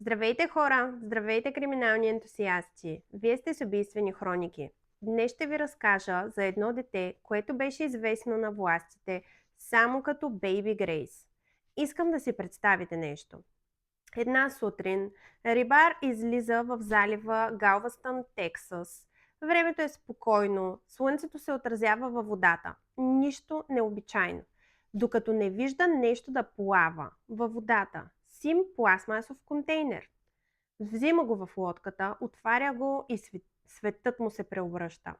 Здравейте хора! Здравейте криминални ентусиасти! Вие сте с убийствени хроники. Днес ще ви разкажа за едно дете, което беше известно на властите само като Бейби Грейс. Искам да си представите нещо. Една сутрин рибар излиза в залива Галвестън, Тексас. Времето е спокойно, слънцето се отразява във водата. Нищо необичайно. Докато не вижда нещо да плава във водата. Син пластмасов контейнер. Взима го в лодката, отваря го и светът му се преобръща.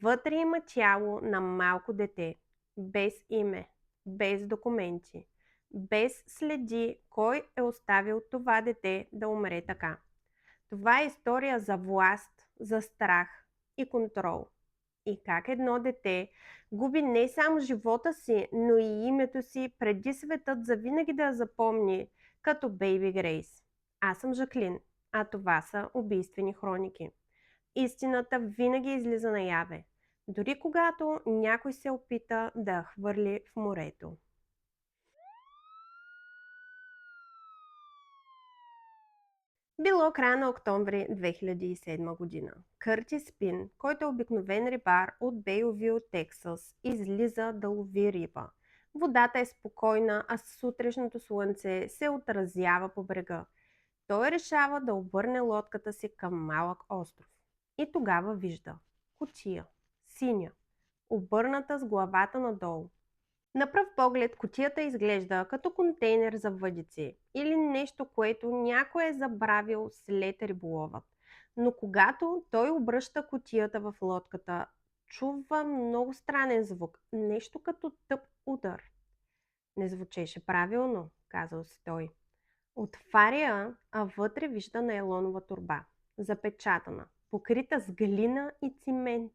Вътре има тяло на малко дете, без име, без документи, без следи кой е оставил това дете да умре така. Това е история за власт, за страх и контрол. И как едно дете губи не само живота си, но и името си преди светът завинаги да я запомни като Бейби Грейс. Аз съм Жаклин, а това са убийствени хроники. Истината винаги излиза наяве, дори когато някой се опита да я хвърли в морето. Било края на октомври 2007 година. Къртис Пин, който е обикновен рибар от Бейлвил, Тексас, излиза да лови риба. Водата е спокойна, а сутрешното слънце се отразява по брега. Той решава да обърне лодката си към малък остров. И тогава вижда кутия, синя, обърната с главата надолу. На пръв поглед кутията изглежда като контейнер за въдици или нещо, което някой е забравил след риболовът. Но когато той обръща кутията в лодката, чува много странен звук, нещо като тъп удар. Не звучеше правилно, казал си той. Отваря, а вътре вижда найлонова торба, запечатана, покрита с глина и цимент.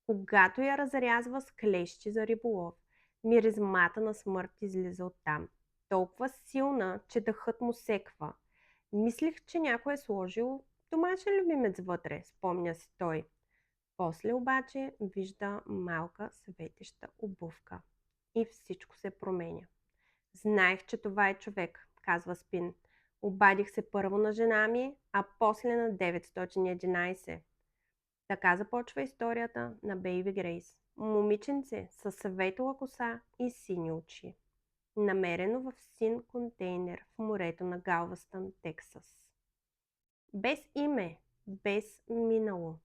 Когато я разрязва с клещи за риболов, миризмата на смърт излиза оттам. Толкова силна, че дъхът му секва. Мислих, че някой е сложил домашен любимец вътре, спомня си той. После обаче вижда малка светеща обувка. И всичко се променя. Знаех, че това е човек, казва Спин. Обадих се първо на жена ми, а после на 911. Така започва историята на Бейби Грейс. Момиченце със светла коса и сини очи. Намерено в син контейнер в морето на Галвестън, Тексас. Без име, без минало.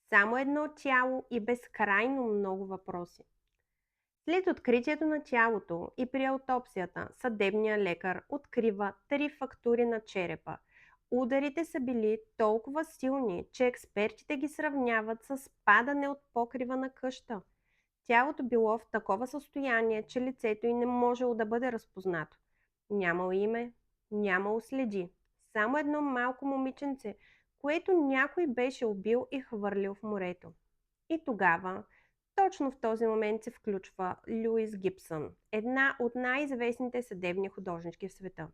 Само едно тяло и безкрайно много въпроси. След откритието на тялото и при аутопсията, съдебният лекар открива 3 фактури на черепа. Ударите са били толкова силни, че експертите ги сравняват с падане от покрива на къща. Тялото било в такова състояние, че лицето й не можело да бъде разпознато. Нямало име, нямало следи. Само едно малко момиченце, което някой беше убил и хвърлил в морето. И тогава, точно в този момент се включва Люис Гибсън, една от най-известните съдебни художнички в света.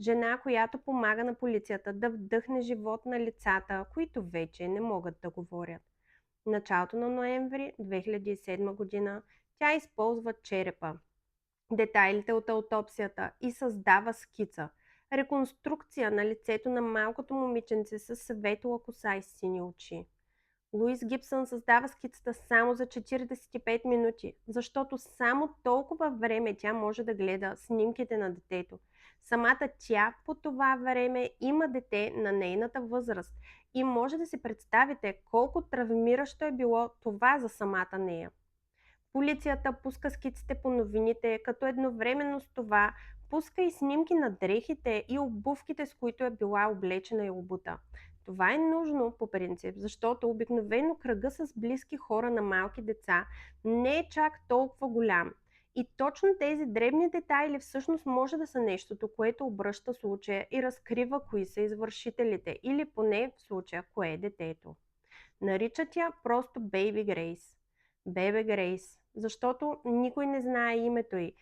Жена, която помага на полицията да вдъхне живот на лицата, които вече не могат да говорят. В началото на ноември 2007 година тя използва черепа, детайлите от аутопсията и създава скица, реконструкция на лицето на малкото момиченце с светла коса и сини очи. Луис Гибсън създава скицата само за 45 минути, защото само толкова време тя може да гледа снимките на детето. Самата тя по това време има дете на нейната възраст и може да си представите колко травмиращо е било това за самата нея. Полицията пуска скиците по новините, като едновременно с това пуска и снимки на дрехите и обувките, с които е била облечена и обута. Това е нужно по принцип, защото обикновено кръга с близки хора на малки деца не е чак толкова голям. И точно тези дребни детайли всъщност може да са нещото, което обръща случая и разкрива кои са извършителите, или поне в случая кое е детето. Наричат я просто Бейби Грейс. Бебе Грейс, защото никой не знае името й.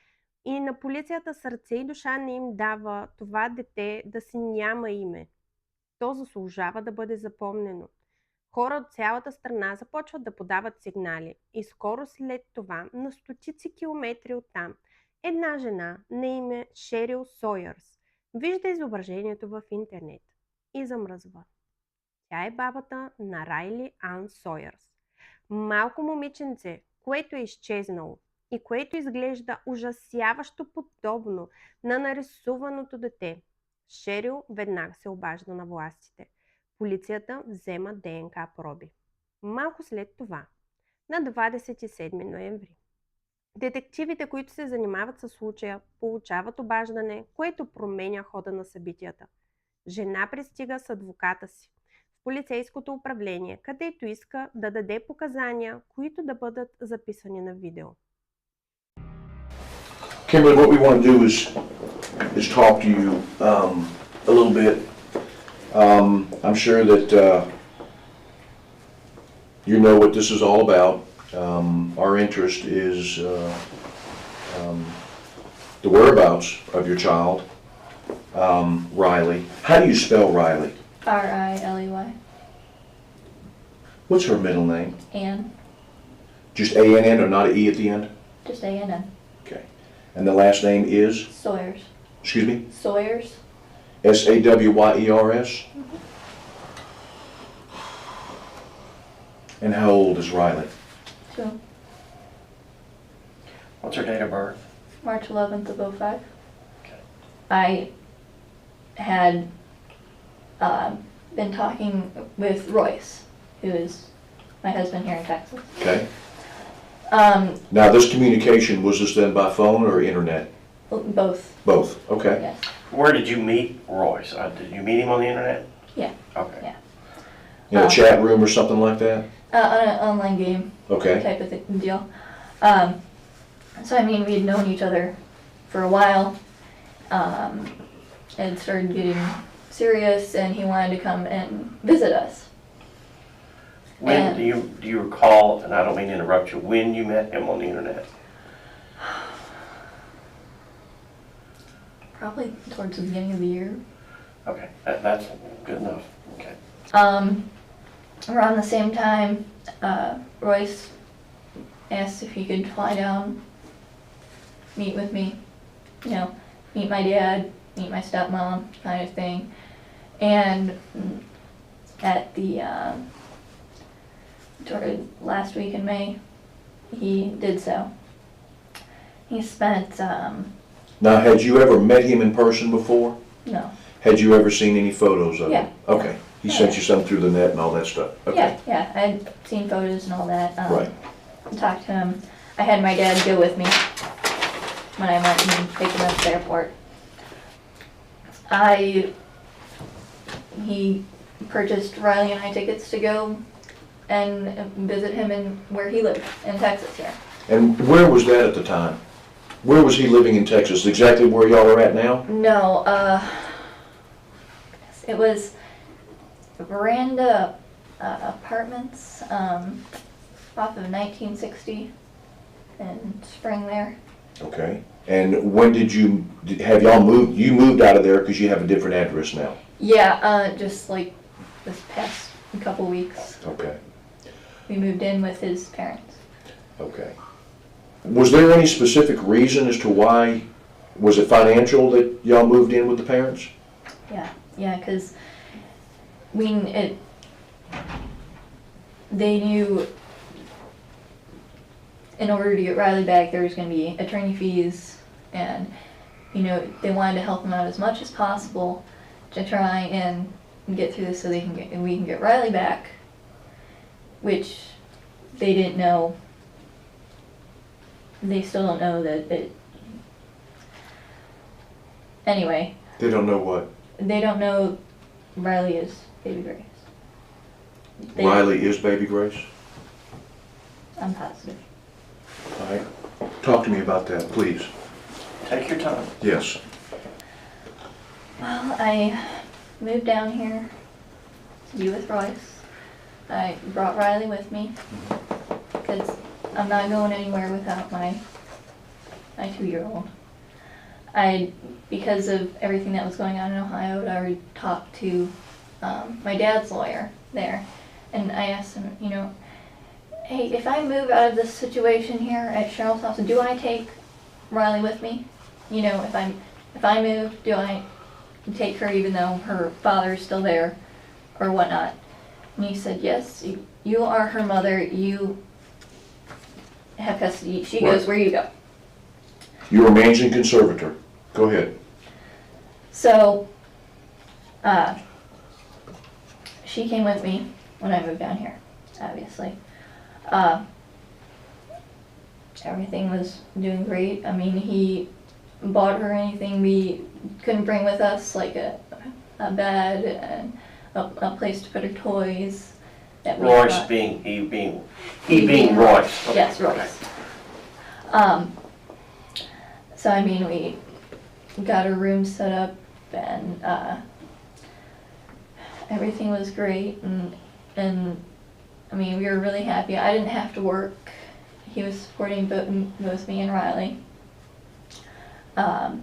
И на полицията сърце и душа не им дава това дете да си няма име. То заслужава да бъде запомнено. Хора от цялата страна започват да подават сигнали и скоро след това, на стотици километри оттам, една жена на име Шерил Сойърс Вижда изображението в интернет и замръзва. Тя е бабата на Райли Ан Сойърс. Малко момиченце, което е изчезнало и което изглежда ужасяващо подобно на нарисуваното дете. Шерил веднага се обажда на властите. Полицията взема ДНК проби. Малко след това, на 27 ноември, детективите, които се занимават със случая, получават обаждане, което променя хода на събитията. Жена пристига с адвоката си в полицейското управление, където иска да даде показания, които да бъдат записани на видео. Kimberly, what we want to do is talk to you a little bit. I'm sure that you know what this is all about. Our interest is the whereabouts of your child, Riley. How do you spell Riley? Riley. What's her middle name? Ann. Just A-N-N or not an E at the end? Just A-N-N. Okay. And the last name is? Sойърс. Excuse me? Sойърс. S-A-W-Y-E-R-S? And how old is Riley? 2. What's her date of birth? March 11th of 05. Okay. I had been talking with Royce, who is my husband here in Texas. Okay. Now, this communication, was this done by phone or internet? Both. Both. Okay. Yes. Where did you meet Royce? Did you meet him on the internet? Yeah. Okay. Yeah. In a chat room or something like that? On an online game Okay. type of deal. So I mean, we had known each other for a while. It started getting serious, and he wanted to come and visit us. When And- do you recall? And I don't mean to interrupt you. When you met him on the internet? Probably towards the beginning of the year. Okay, that's good enough. Okay. Around the same time, Royce asked if he could fly down, meet with me, you know, meet my dad, meet my stepmom, kind of thing. And at the sort of last week in May, he did so. He spent, Now, had you ever met him in person before? no, Had you ever seen any photos of Yeah. him? Okay. He Yeah. sent you some through the net and all that stuff? Okay. yeah, I'd seen photos and all that. Right. Talked to him. I had my dad go with me when I went and picked him up at the airport. He purchased Riley and I tickets to go and visit him in where he lived in Texas here. And where was that at the time? Where was he living in Texas? Exactly where y'all are at now? No, it was Veranda Apartments off of 1960 in Spring there. Okay. And when have y'all moved? You moved out of there because you have a different address now? Yeah, just like this past couple weeks, Okay. we moved in with his parents. Okay. Was there any specific reason as to why? Was it financial that y'all moved in with the parents? Yeah, because they knew in order to get Riley back, there was going to be attorney fees, and you know they wanted to help him out as much as possible to try and get through this so we can get Riley back, which they didn't know. They still don't know that it. Anyway, They don't know what? they don't know Riley is baby Grace. Riley is baby Grace? I'm positive. All right. Talk to me about that, please. Take your time. Yes. Well, I moved down here to be with Royce. I brought Riley with me because I'm not going anywhere without my 2-year-old. Because of everything that was going on in Ohio, I already talked to my dad's lawyer there, and I asked him, you know, hey, if I move out of this situation here at Cheryl's house, do I take Riley with me? You know, if I move, do I take her even though her father is still there or whatnot. And he said, yes, you are her mother, you have custody. She Right. goes where you go. You were managing conservator. Go ahead. So, she came with me when I moved down here, obviously. Everything was doing great. I mean, he bought her anything we couldn't bring with us, like a bed and a place to put her toys. That we Royce bought. being, he being Royce. Okay. Yes, Royce. So I mean, we got her room set up, and everything was great, and I mean, we were really happy. I didn't have to work. He was supporting both me and Riley. I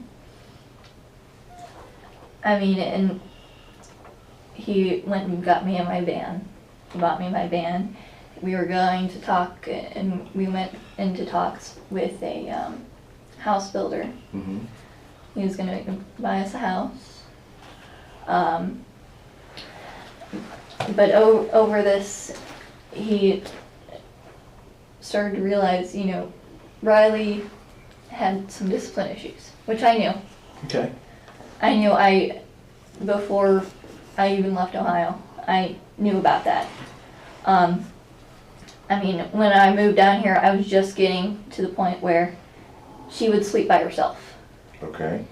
mean, and he went and got me in my van. He bought me my van. We were going to talk, and we went into talks with a house builder. Mm-hmm. He was going to buy us a house. But over this, he started to realize, you know, Riley had some discipline issues, which I knew. Okay. I knew before I even left Ohio, I knew about that. I mean, when I moved down here, I was just getting to the point where she would sleep by herself. Okay.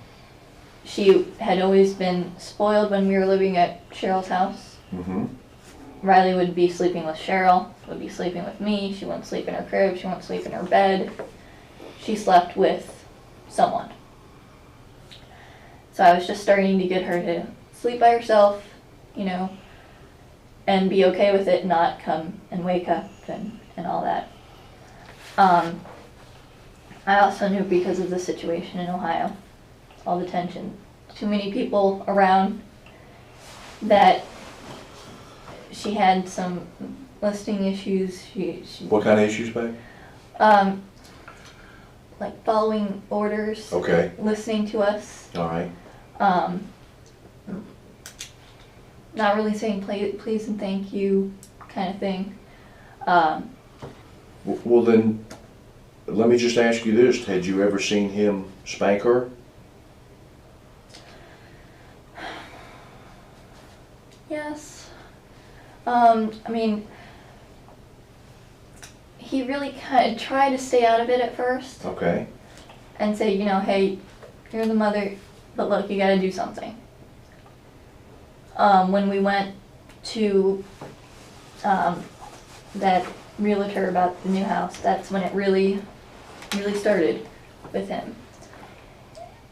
She had always been spoiled when we were living at Cheryl's house. Mm-hmm. Riley would be sleeping with Cheryl, would be sleeping with me. She wouldn't sleep in her crib, she wouldn't sleep in her bed. She slept with someone. So I was just starting to get her to sleep by herself, you know, and be okay with it, not come and wake up and all that. I also knew because of the situation in Ohio, all the tension, too many people around, that she had some listing issues. She What kind of issues, babe? like following orders, Okay. listening to us, All right. not really saying please and thank you kind of thing. Well, then, let me just ask you this. Had you ever seen him spank her? Yes. I mean, he really kind of tried to stay out of it at first Okay. and say, you know, hey, you're the mother, but look, you gotta do something. When we went to that realtor about the new house, that's when it really started with him.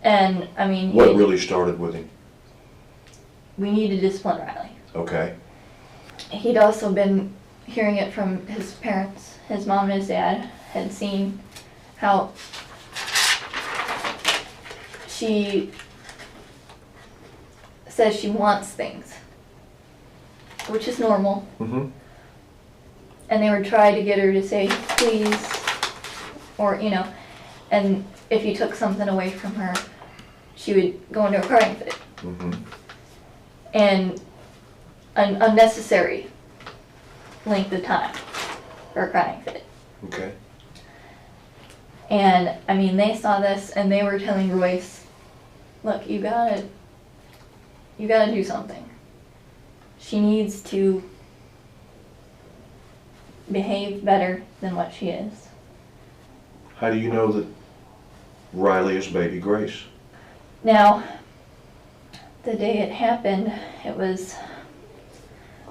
And I mean, What really started with him? we need to discipline Riley. Okay. He'd also been hearing it from his parents. His mom and his dad had seen how she says she wants things, which is normal. Mm-hmm. And they would try to get her to say please, or you know, and if you took something away from her, she would go into a crying fit. Mm-hmm. And an unnecessary length of time for a crying fit. Okay. And I mean, they saw this and they were telling Royce, look, you gotta do something. She needs to behave better than what she is. How do you know that Riley is baby Grace? Now, the day it happened, it was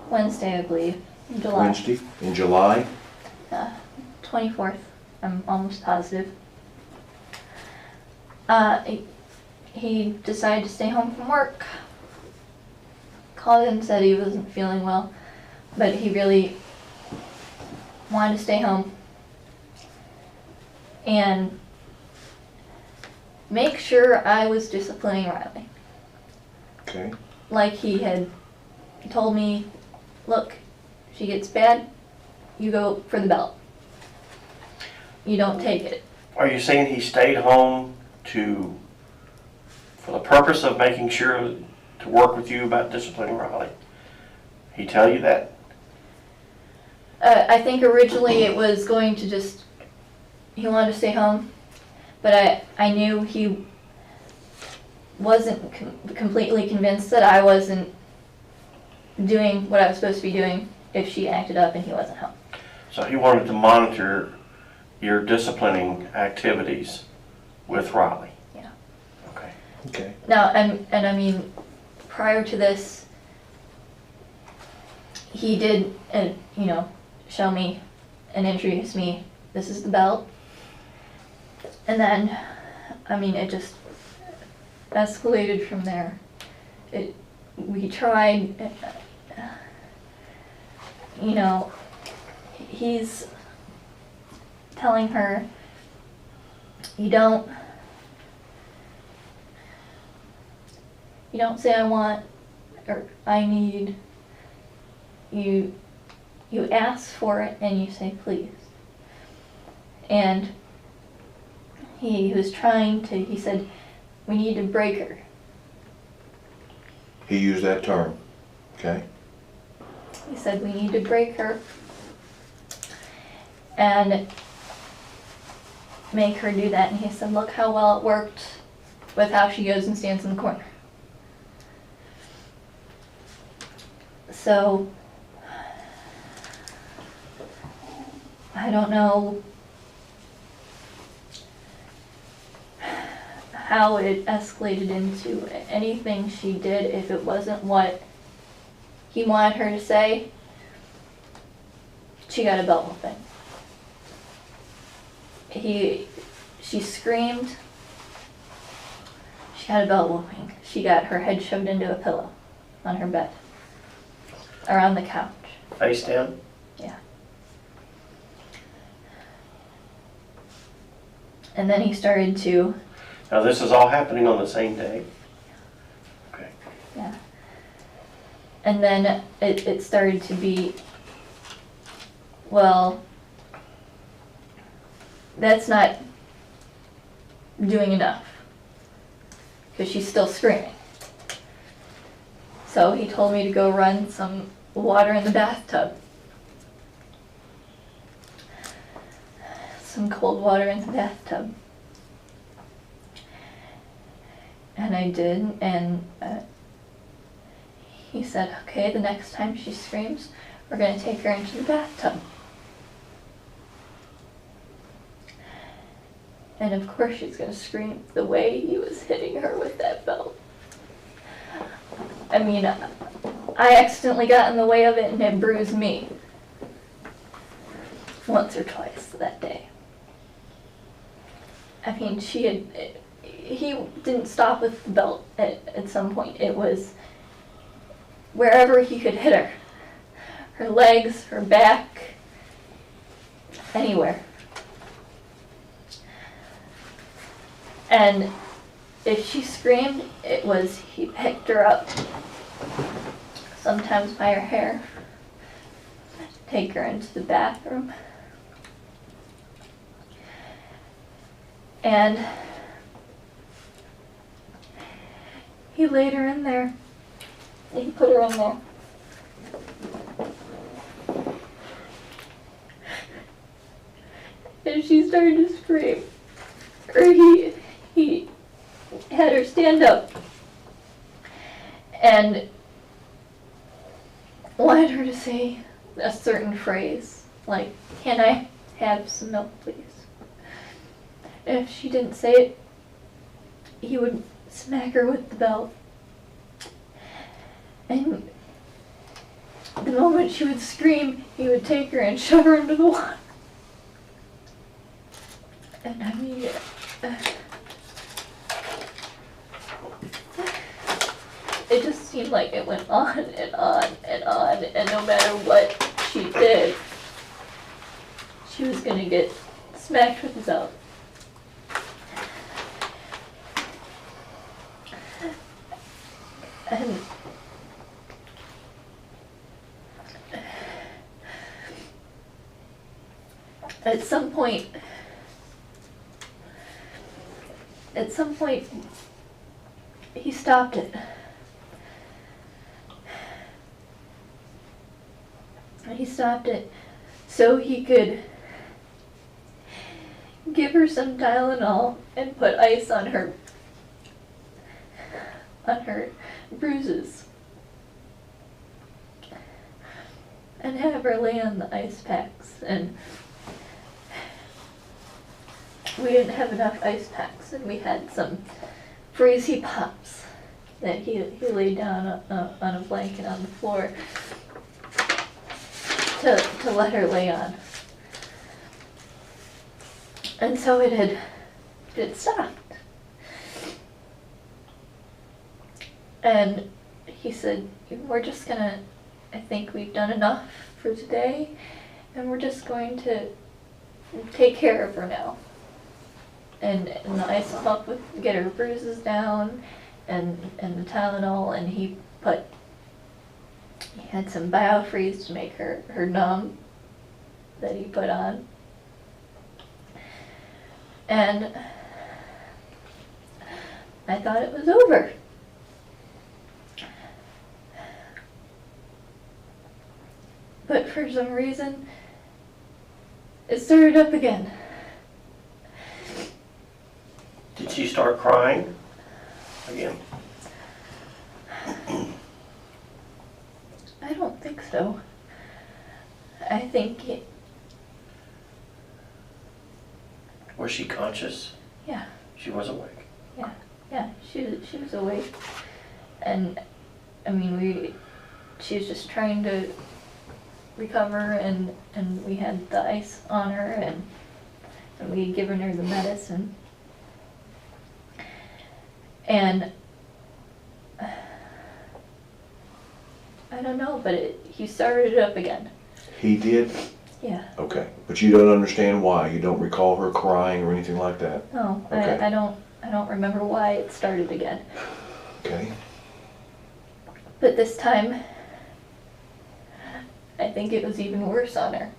Wednesday, I believe, in July. Wednesday in July? 24th, I'm almost positive. He decided to stay home from work. Called in and said he wasn't feeling well, but he really wanted to stay home and make sure I was disciplining Riley. Okay. Like he had told me, look, she gets bad, you go for the belt. You don't take it. Are you saying he stayed home for the purpose of making sure to work with you about disciplining Riley? He tell you that? I think originally it was going to just, he wanted to stay home, but I knew he wasn't completely convinced that I wasn't doing what I was supposed to be doing if she acted up and he wasn't home. So he wanted to monitor your disciplining activities with Riley? Yeah. Okay. Okay. Now, and I mean, prior to this, he did, you know, show me and introduce me, this is the belt. And then, I mean, it just escalated from there. We tried, you know, he's telling her, you don't say I want or I need, you ask for it and you say please. And he was trying to, he said, we need to break her. He used that term. Okay. He said, we need to break her and make her do that. And he said, look how well it worked with how she goes and stands in the corner. So, I don't know how it escalated into anything she did if it wasn't what he wanted her to say. She got a belt whooping. She screamed. She got a belt whooping. She got her head shoved into a pillow on her bed. Or on the couch. Face down? Yeah. And then he started to, Now this is all happening on the same day? Okay. yeah. And then it started to be, well, that's not doing enough. Because she's still screaming. So he told me to go run some water in the bathtub. Some cold water in the bathtub. And I did, and he said, okay, the next time she screams, we're going to take her into the bathtub. And of course she's going to scream the way he was hitting her with that belt. I mean, I accidentally got in the way of it and it bruised me. Once or twice that day. I mean, he didn't stop with the belt at some point. It was wherever he could hit her. Her legs, her back, anywhere. And if she screamed, it was he picked her up, sometimes by her hair, take her into the bathroom, and he laid her in there. He put her in there. And she started to scream. Or he had her stand up and wanted her to say a certain phrase, like, can I have some milk, please? And if she didn't say it, he would smack her with the belt. And the moment she would scream, he would take her and shove her into the water. And I mean, it just seemed like it went on and on and on, and no matter what she did, she was gonna get smacked with the belt. And at some point, he stopped it. He stopped it so he could give her some Tylenol and put ice on her bruises and have her lay on the ice packs. And we didn't have enough ice packs, and we had some freezy pops that he laid down on a blanket on the floor to let her lay on. And so it stopped. And he said, we're just gonna, I think we've done enough for today, and we're just going to take care of her now. And the ice will help with get her bruises down, and the Tylenol, and he had some biofreeze to make her numb that he put on. And I thought it was over. But for some reason, it started up again. Did she start crying again? I don't think so. I think Was she conscious? yeah, She was awake. she was awake. And I mean, she was just trying to recover, and we had the ice on her, and we had given her the medicine. And I don't know, but he started it up again. He did? Yeah. Okay. But you don't understand why? You don't recall her crying or anything like that? No, Okay. I don't remember why it started again. Okay. But this time, I think it was even worse on her.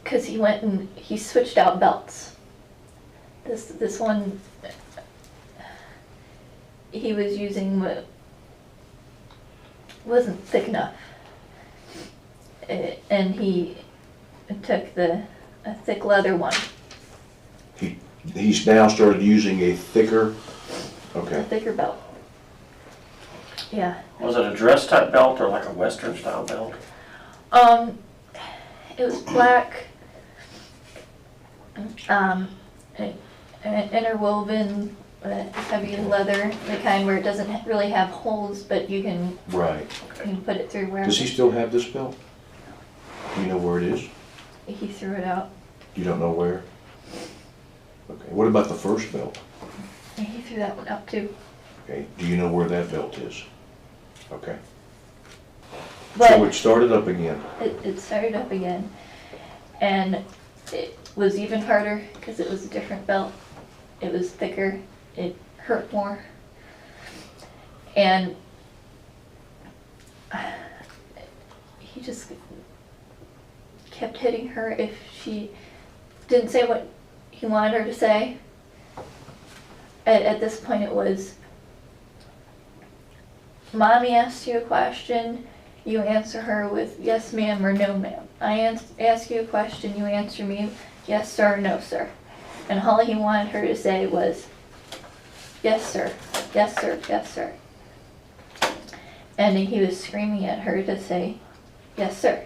Because he went and he switched out belts. This one, he was using wasn't thick enough. And he took a thick leather one. He's now started using a thicker, A okay. thicker belt. Yeah. Was it a dress type belt or like a Western style belt? It was black, interwoven, heavy leather, the kind where it doesn't really have holes, but you can Right. put it through wherever. Does he still have this belt? Do you know where it is? He threw it out. You don't know where? Okay. What about the first belt? And he threw that one out too. Okay. Do you know where that belt is? Okay. But So it started up again. it started up again, and it was even harder because it was a different belt. It was thicker. It hurt more. And he just kept hitting her if she didn't say what he wanted her to say. At this point it was, Mommy asked you a question, you answer her with yes ma'am or no ma'am. I ask you a question, you answer me yes sir or no sir. And all he wanted her to say was yes sir, yes sir, yes sir. And he was screaming at her to say yes sir.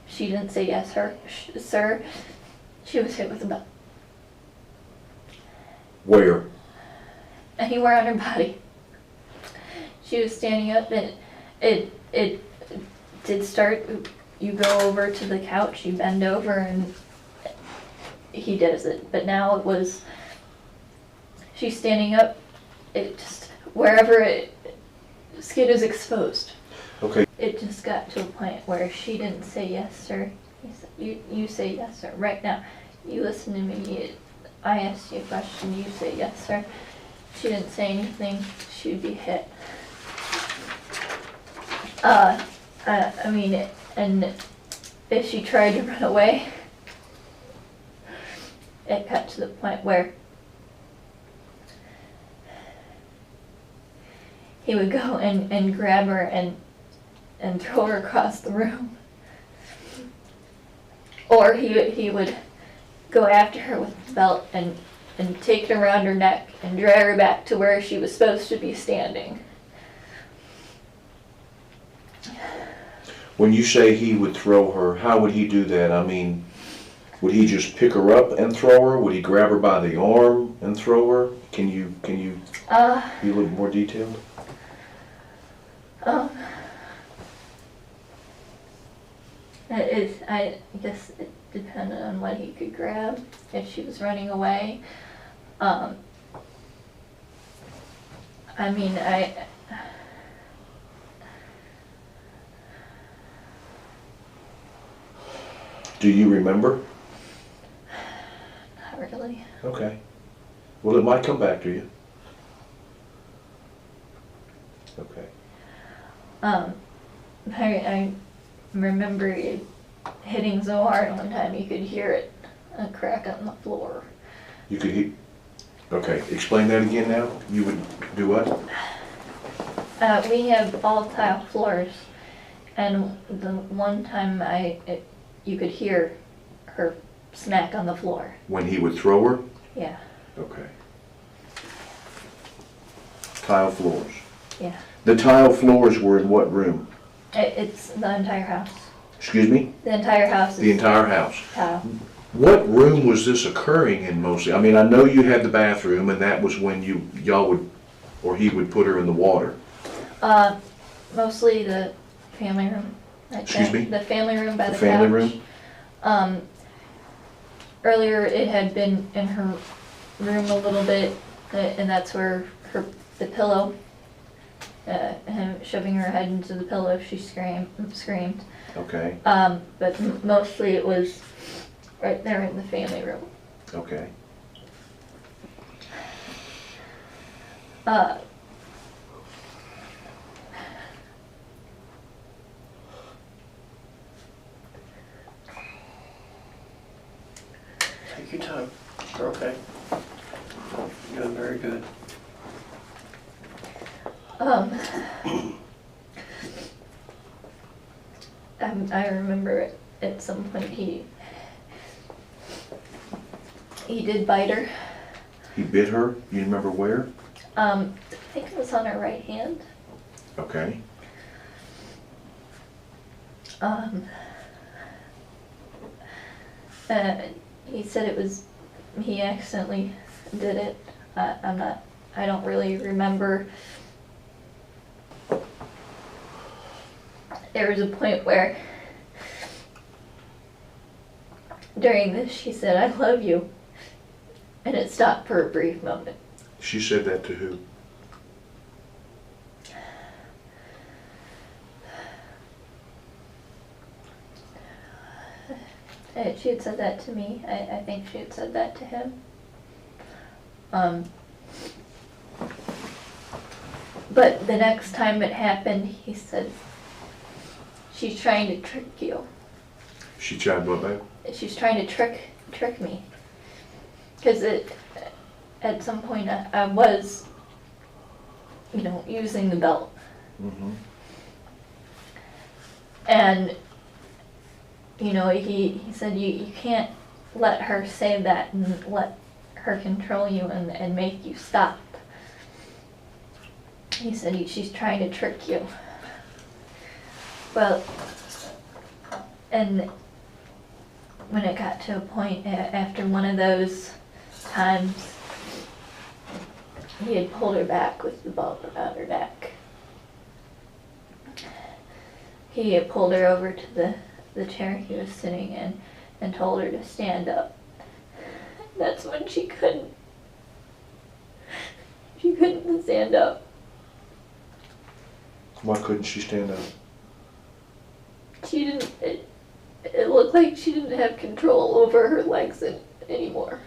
She didn't say yes sir, she was hit with a belt. Where? Anywhere on her body. She was standing up, and it did start. You go over to the couch, you bend over, and he does it. But now it was, she's standing up, it just, wherever skin is exposed. Okay. It just got to a point where she didn't say yes sir. He said, you say yes sir right now. You listen to me. I asked you a question, you say yes sir. She didn't say anything, she'd be hit. I mean, and if she tried to run away, it got to the point where he would go and grab her and and throw her across the room. Or he would go after her with the belt and take her around her neck and drag her back to where she was supposed to be standing. When you say he would throw her, how would he do that? I mean, would he just pick her up and throw her? Would he grab her by the arm and throw her? Can you be a little more detailed? I guess it depended on what he could grab. If she was running away, I mean, Do you remember? not really. Okay. Well, it might come back to you. Okay. I remember it hitting so hard one time you could hear it, a crack on the floor. You could hear. Okay. Explain that again now. You would do what? We have all tile floors, and the one time you could hear her smack on the floor. When he would throw her? Yeah. Okay. Tile floors. Yeah. The tile floors were in what room? It's the entire house. Excuse me? The entire house is The entire house. tile. What room was this occurring in mostly? I mean, I know you had the bathroom, and that was when y'all would, or he would put her in the water. Mostly the family room. Excuse me? The family room by the couch. family room? Earlier it had been in her room a little bit, and that's where the pillow, him shoving her head into the pillow if she screamed. Okay. But mostly it was right there in the family room. Okay. Take your time. You're okay. You're doing very good. I remember at some point he did bite her. He bit her? You remember where? I think it was on her right hand. Okay. He said he accidentally did it. I don't really remember. There was a point where during this she said, "I love you," and it stopped for a brief moment. She said that to who? She had said that to me. I think she had said that to him. But the next time it happened, he said, "She's trying to trick you." She tried what, babe? She's trying to trick me. Because at some point I was, using the belt. Mm-hmm. And, he said you can't let her say that and let her control you and make you stop. He said she's trying to trick you. Well, and when it got to a point after one of those times, he had pulled her back with the belt around her neck. He had pulled her over to the chair he was sitting in and told her to stand up. That's when she couldn't stand up. Why couldn't she stand up? She didn't, it looked like she didn't have control over her legs anymore.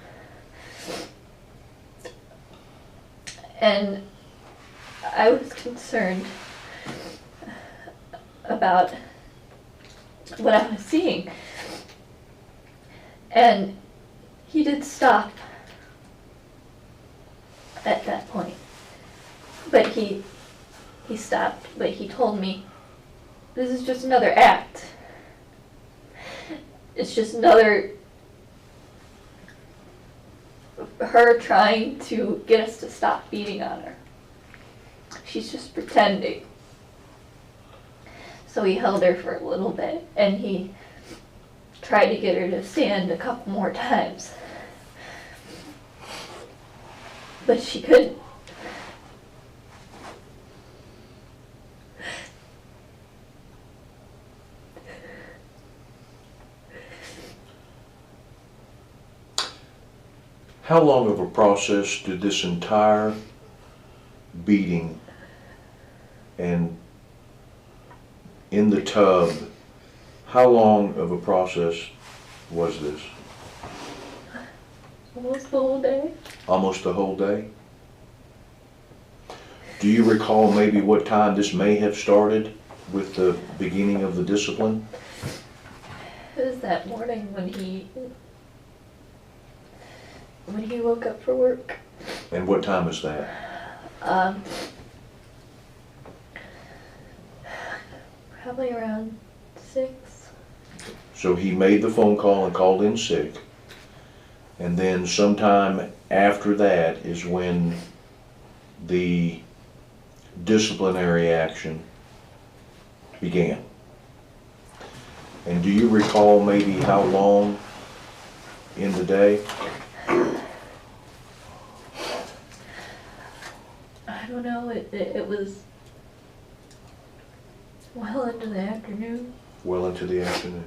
And I was concerned about what I was seeing. And he did stop at that point. But he stopped, but he told me this is just another act. It's just another her trying to get us to stop beating on her. She's just pretending. So he held her for a little bit, and he tried to get her to stand a couple more times. But she couldn't. How long of a process did this entire beating and in the tub, how long of a process was this? Almost the whole day. Almost the whole day? Do you recall maybe what time this may have started with the beginning of the discipline? It was that morning when he woke up for work. And what time is that? Probably around 6. So he made the phone call and called in sick. And then sometime after that is when the disciplinary action began. And do you recall maybe how long in the day? I don't know, it was well into the afternoon. Well into the afternoon.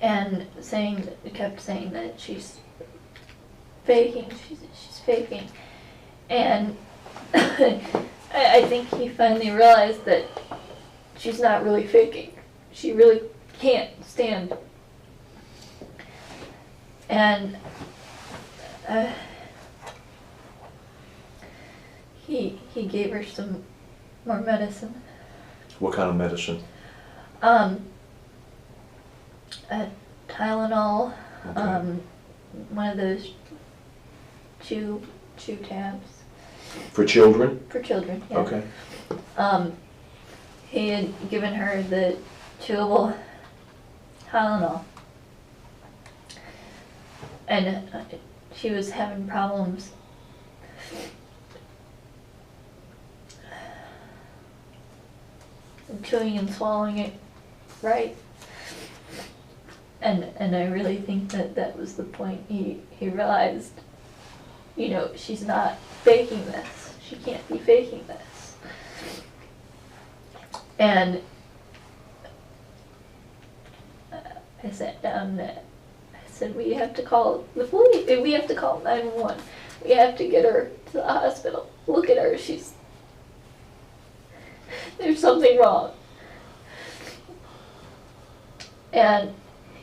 And kept saying that she's faking, she's faking. And I think he finally realized that she's not really faking. She really can't stand. And he gave her some more medicine. What kind of medicine? Tylenol, Okay. one of those chew tabs. For children? For children, yeah. Okay. He had given her the chewable Tylenol. And she was having problems chewing and swallowing it right. And I really think that was the point. He realized, she's not faking this. She can't be faking this. And I sat down and I said, we have to call the police. We have to call 911. We have to get her to the hospital. Look at her. There's something wrong. And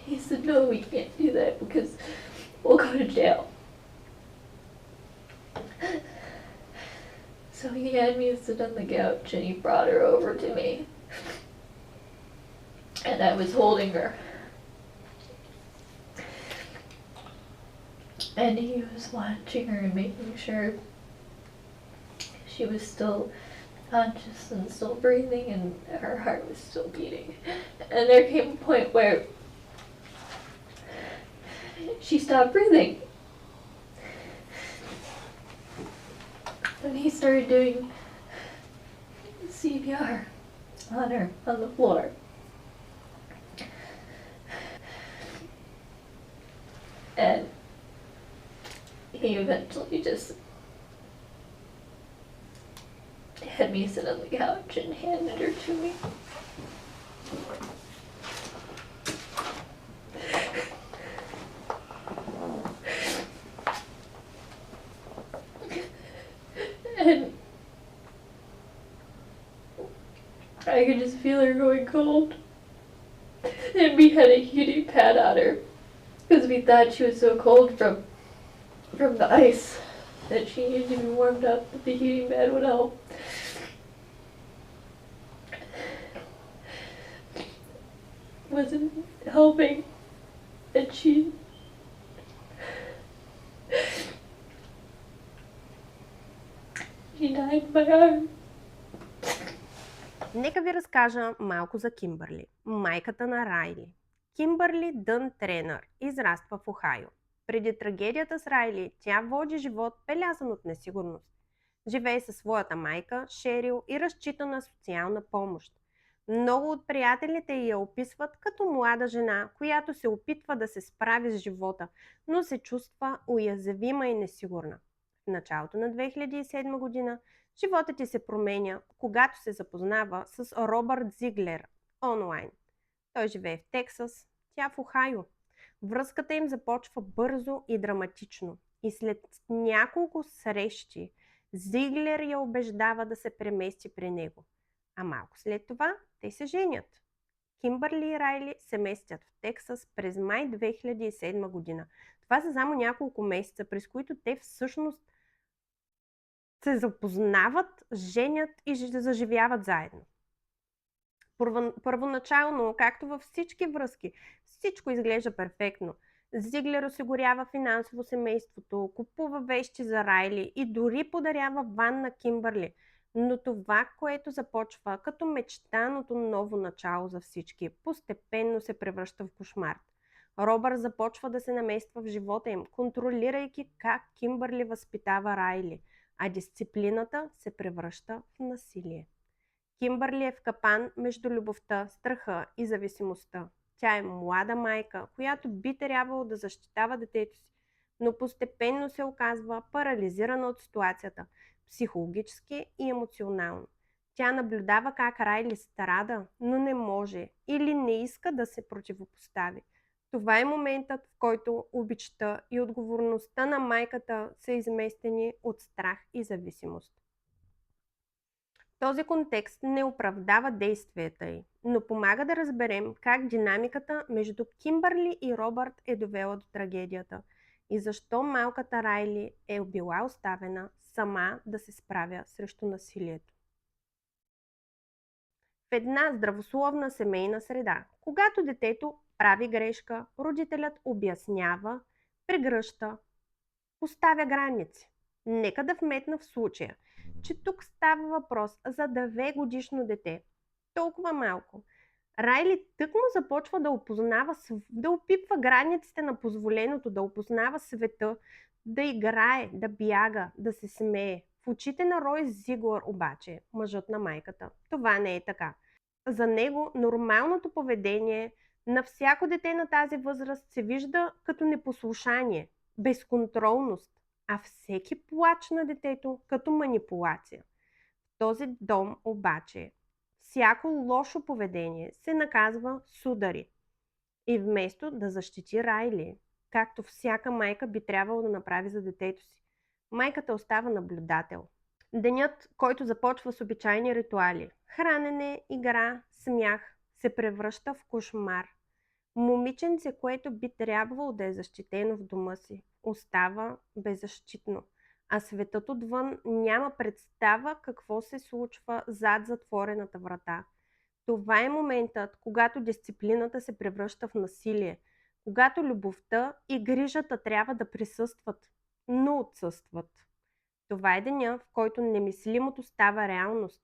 he said, no, we can't do that because we'll go to jail. So he had me sit on the couch and he brought her over to me. And I was holding her. And he was watching her and making sure she was still conscious and still breathing and her heart was still beating. And there came a point where she stopped breathing. And he started doing CPR on her, on the floor. And he eventually just had me sit on the couch and handed her to me. And I could just feel her going cold. And we had a heating pad on her because we thought she was so cold from the ice that she needed to be warmed up, but the heating pad would help. Wasn't helping, and she died in my arm. Нека ви разкажа малко за Кимбърли, майката на Райли. Кимбърли Дън Тренър израства в Охайо. Преди трагедията с Райли, тя води живот белязан от несигурност. Живее със своята майка, Шерил, и разчита на социална помощ. Много от приятелите я описват като млада жена, която се опитва да се справи с живота, но се чувства уязвима и несигурна. В началото на 2007 година животът ти се променя, когато се запознава с Робърт Зиглер онлайн. Той живее в Тексас, тя в Охайо. Връзката им започва бързо и драматично. И след няколко срещи Зиглер я убеждава да се премести при него. А малко след това те се женят. Кимбърли и Райли се местят в Тексас през май 2007 година. Това са само няколко месеца, през които те всъщност се запознават, женят и заживяват заедно. Първоначално, както във всички връзки, всичко изглежда перфектно. Зиглер осигурява финансово семейството, купува вещи за Райли и дори подарява ван на Кимбърли. Но това, което започва като мечтаното ново начало за всички, постепенно се превръща в кошмар. Робърт започва да се намества в живота им, контролирайки как Кимбърли възпитава Райли, а дисциплината се превръща в насилие. Кимбърли е в капан между любовта, страха и зависимостта. Тя е млада майка, която би трябвало да защитава детето си, но постепенно се оказва парализирана от ситуацията, психологически и емоционално. Тя наблюдава как Райли страда, но не може или не иска да се противопостави. Това е моментът, в който обичта и отговорността на майката са изместени от страх и зависимост. Този контекст не оправдава действията й, но помага да разберем как динамиката между Кимбърли и Робърт е довела до трагедията и защо малката Райли е била оставена сама да се справя срещу насилието. В една здравословна семейна среда, когато детето прави грешка, родителят обяснява, прегръща, поставя граници. Нека да вметна в случая, че тук става въпрос за 2-годишно дете. Толкова малко. Райли тъкмо започва да опознава, да опипва границите на позволеното, да опознава света, да играе, да бяга, да се смее. В очите на Рой Зиглер обаче, мъжът на майката, това не е така. За него нормалното поведение на всяко дете на тази възраст се вижда като непослушание, безконтролност, а всеки плач на детето като манипулация. В този дом обаче всяко лошо поведение се наказва с удари. И вместо да защити Райли, както всяка майка би трябвало да направи за детето си, майката остава наблюдател. Денят, който започва с обичайни ритуали, хранене, игра, смях, се превръща в кошмар. Момиченце, което би трябвало да е защитено в дома си, остава беззащитно, а светът отвън няма представа какво се случва зад затворената врата. Това е моментът, когато дисциплината се превръща в насилие, когато любовта и грижата трябва да присъстват, но отсъстват. Това е деня, в който немислимото става реалност.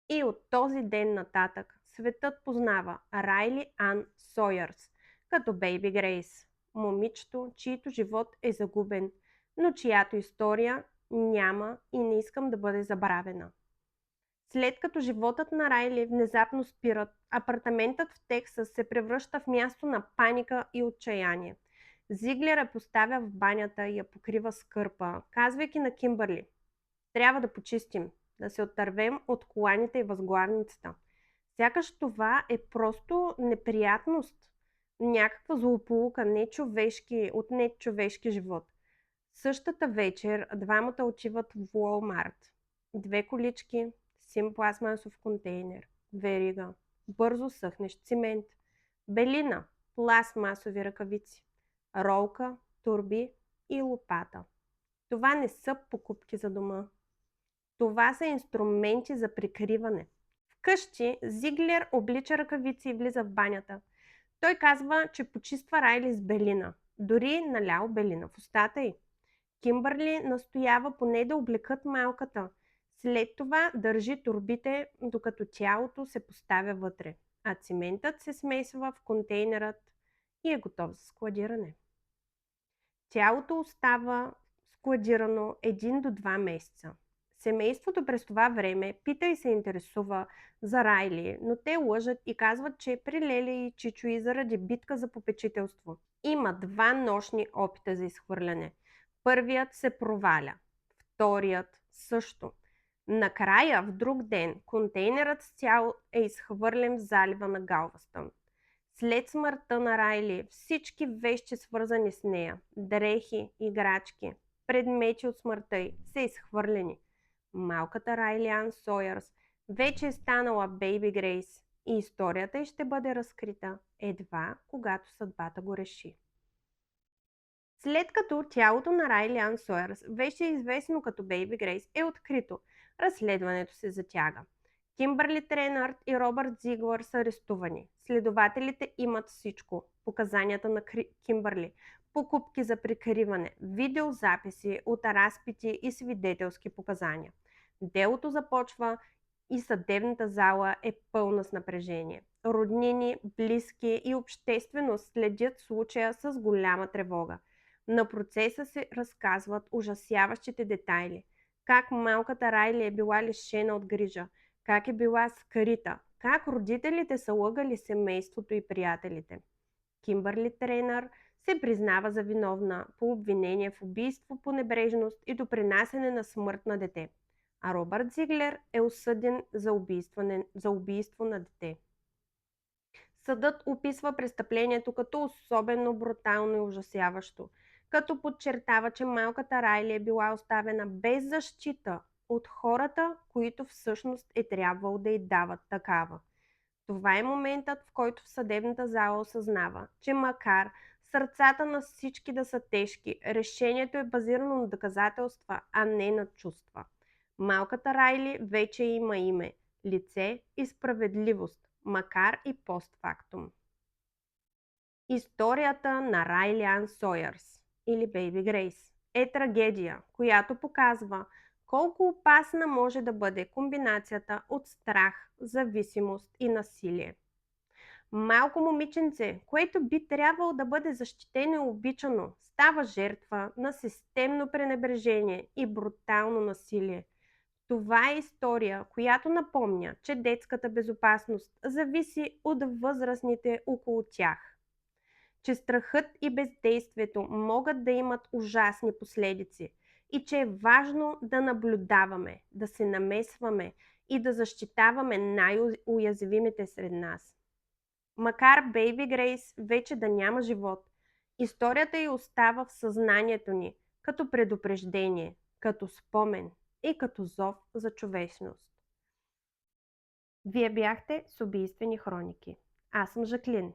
И от този ден нататък светът познава Райли Ан Сойърс като Бейби Грейс, момичето, чието живот е загубен, но чиято история няма и не искам да бъде забравена. След като животът на Райли внезапно спират, апартаментът в Тексас се превръща в място на паника и отчаяние. Зиглер я поставя в банята и я покрива с кърпа, казвайки на Кимбърли: трябва да почистим, да се оттървем от коланите и възглавницата. Сякаш това е просто неприятност, някаква злополука, от нечовешки живот. Същата вечер двамата отиват в Уолмарт. 2 колички, син пластмасов контейнер, верига, бързо съхнещ цимент, белина, пластмасови ръкавици, ролка, турби и лопата. Това не са покупки за дома. Това са инструменти за прикриване. Вкъщи Зиглер облича ръкавици и влиза в банята. Той казва, че почиства Райли с белина. Дори налял белина в устата й. Кимбърли настоява поне да облекат малката. След това държи торбите, докато тялото се поставя вътре, а циментът се смесва в контейнерът и е готов за складиране. Тялото остава складирано 1 до 2 месеца. Семейството през това време пита и се интересува за Райли, но те лъжат и казват, че е при Лели и Чичо и заради битка за попечителство. Има 2 нощни опита за изхвърляне. Първият се проваля, вторият също. Накрая, в друг ден, контейнерът с тяло е изхвърлен в залива на Галвестън. След смъртта на Райли, всички вещи, свързани с нея, дрехи, играчки, предмети от смъртта й, са изхвърлени. Малката Райли Ан Сойърс вече е станала Бейби Грейс и историята й ще бъде разкрита едва когато съдбата го реши. След като тялото на Райли Ан Сойърс, вече известно като Бейби Грейс, е открито, разследването се затяга. Кимбърли Тренърд и Робърт Зиглър са арестувани. Следователите имат всичко. Показанията на Кимбърли, покупки за прикриване, видеозаписи от разпити и свидетелски показания. Делото започва и съдебната зала е пълна с напрежение. Роднини, близки и общественост следят случая с голяма тревога. На процеса се разказват ужасяващите детайли. Как малката Райли е била лишена от грижа, как е била скрита, как родителите са лъгали семейството и приятелите. Кимбърли Тренър се признава за виновна по обвинение в убийство по небрежност и допринасяне на смърт на дете, а Робърт Зиглер е осъден за убийство на дете. Съдът описва престъплението като особено брутално и ужасяващо, като подчертава, че малката Райли е била оставена без защита от хората, които всъщност е трябвало да й дават такава. Това е моментът, в който в съдебната зала осъзнава, че макар сърцата на всички да са тежки, решението е базирано на доказателства, а не на чувства. Малката Райли вече има име, лице и справедливост, макар и постфактум. Историята на Райли Ан Сойърс или Бейби Грейс е трагедия, която показва колко опасна може да бъде комбинацията от страх, зависимост и насилие. Малко момиченце, което би трябвало да бъде защитено и обичано, става жертва на системно пренебрежение и брутално насилие. Това е история, която напомня, че детската безопасност зависи от възрастните около тях. Че страхът и бездействието могат да имат ужасни последици и че е важно да наблюдаваме, да се намесваме и да защитаваме най-уязвимите сред нас. Макар Бейби Грейс вече да няма живот, историята й остава в съзнанието ни като предупреждение, като спомен и като зов за човечност. Вие бяхте с Убийствени хроники. Аз съм Жаклин.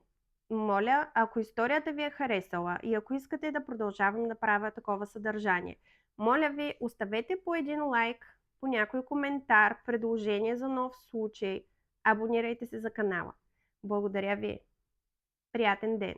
Моля, ако историята ви е харесала и ако искате да продължавам да правя такова съдържание, моля ви, оставете по един лайк, по някой коментар, предложение за нов случай, абонирайте се за канала. Благодаря ви. Приятен ден!